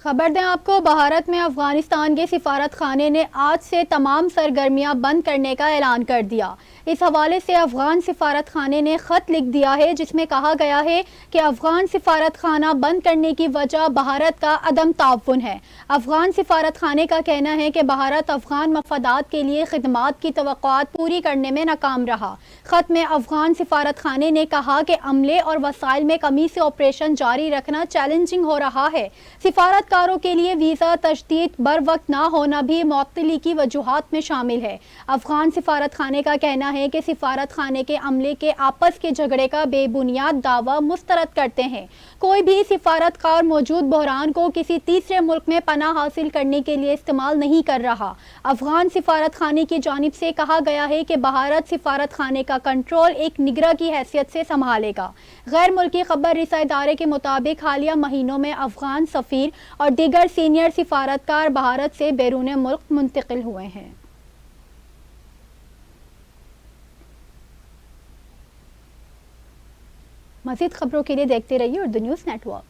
خبر دیں آپ کو، بھارت میں افغانستان کے سفارت خانے نے آج سے تمام سرگرمیاں بند کرنے کا اعلان کر دیا۔ اس حوالے سے افغان سفارت خانے نے خط لکھ دیا ہے جس میں کہا گیا ہے کہ افغان سفارت خانہ بند کرنے کی وجہ بھارت کا عدم تعاون ہے۔ افغان سفارت خانے کا کہنا ہے کہ بھارت افغان مفادات کے لیے خدمات کی توقعات پوری کرنے میں ناکام رہا۔ خط میں افغان سفارت خانے نے کہا کہ عملے اور وسائل میں کمی سے آپریشن جاری رکھنا چیلنجنگ ہو رہا ہے۔ سفارت کاروں کے لیے ویزا تجدید بر وقت نہ ہونا بھی معطلی کی وجوہات میں شامل ہے۔ افغان سفارت خانے کا کہنا ہے کہ سفارت خانے کے عملے کے آپس کے جھگڑے کا بے بنیاد دعویٰ مسترد کرتے ہیں۔ کوئی بھی سفارت کار موجود بحران کو کسی تیسرے ملک میں پناہ حاصل کرنے کے لیے استعمال نہیں کر رہا۔ افغان سفارت خانے کی جانب سے کہا گیا ہے کہ بھارت سفارت خانے کا کنٹرول ایک نگراں کی حیثیت سے سنبھالے گا۔ غیر ملکی خبر رساں ادارے کے مطابق حالیہ مہینوں میں افغان سفیر اور دیگر سینئر سفارتکار بھارت سے بیرون ملک منتقل ہوئے ہیں۔ مزید خبروں کے لیے دیکھتے رہیے اردو نیوز نیٹ ورک۔